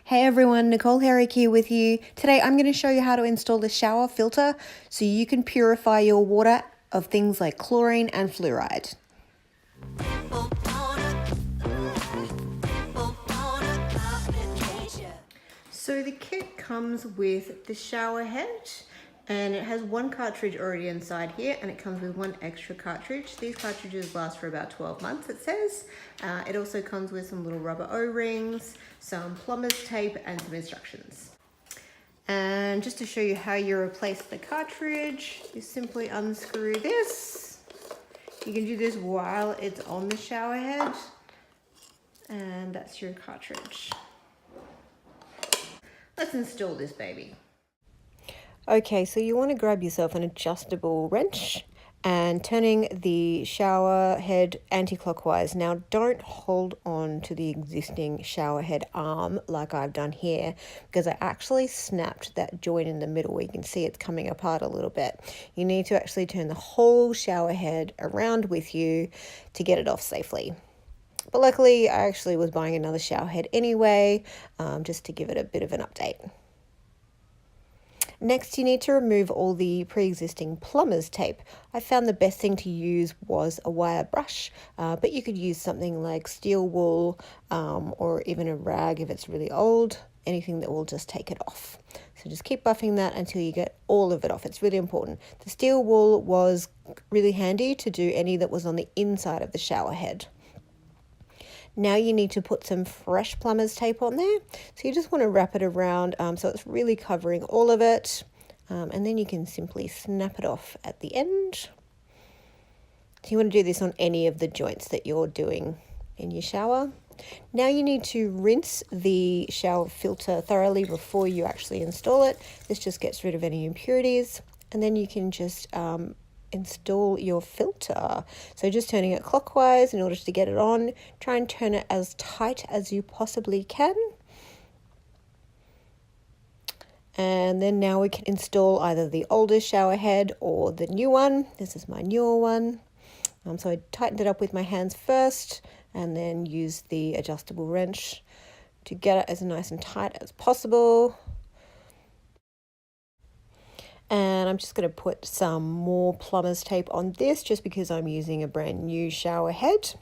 Hey everyone, Nicole Herrick here with you. Today I'm going to show you how to install the shower filter so you can purify your water of things like chlorine and fluoride. So the kit comes with the shower head and it has one cartridge already inside here and it comes with one extra cartridge. These cartridges last for about 12 months it says. It also comes with some little rubber O-rings, some plumber's tape and some instructions. And just to show you how you replace the cartridge, you simply unscrew this. You can do this while it's on the shower head and that's your cartridge. Let's install this baby. Okay, so you want to grab yourself an adjustable wrench and turning the shower head anti-clockwise. Now don't hold on to the existing shower head arm like I've done here because I actually snapped that joint in the middle. You can see it's coming apart a little bit. You need to actually turn the whole shower head around with you to get it off safely. But luckily I actually was buying another shower head anyway, just to give it a bit of an update. Next, you need to remove all the pre-existing plumber's tape. I found the best thing to use was a wire brush, but you could use something like steel wool or even a rag if it's really old, anything that will just take it off. So just keep buffing that until you get all of it off. It's really important. The steel wool was really handy to do any that was on the inside of the shower head. Now you need to put some fresh plumber's tape on there. So you just want to wrap it around so it's really covering all of it. And then you can simply snap it off at the end. So you want to do this on any of the joints that you're doing in your shower. Now you need to rinse the shower filter thoroughly before you actually install it. This just gets rid of any impurities. And then you can just install your filter. So just turning it clockwise in order to get it on. Try and turn it as tight as you possibly can. And then now we can install either the older shower head or the new one. This is my newer one. So I tightened it up with my hands first and then used the adjustable wrench to get it as nice and tight as possible. And I'm just going to put some more plumber's tape on this just because I'm using a brand new shower head.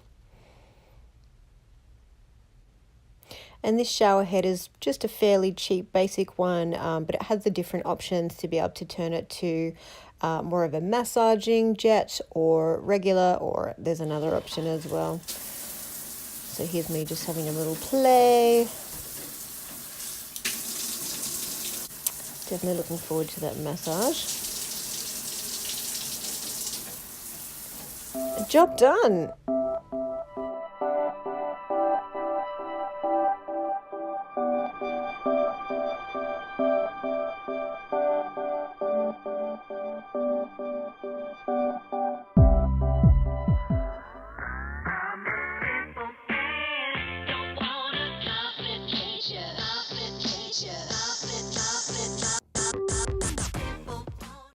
And this shower head is just a fairly cheap basic one, but it has the different options to be able to turn it to more of a massaging jet or regular, or there's another option as well. So here's me just having a little play. Definitely looking forward to that massage. Job done.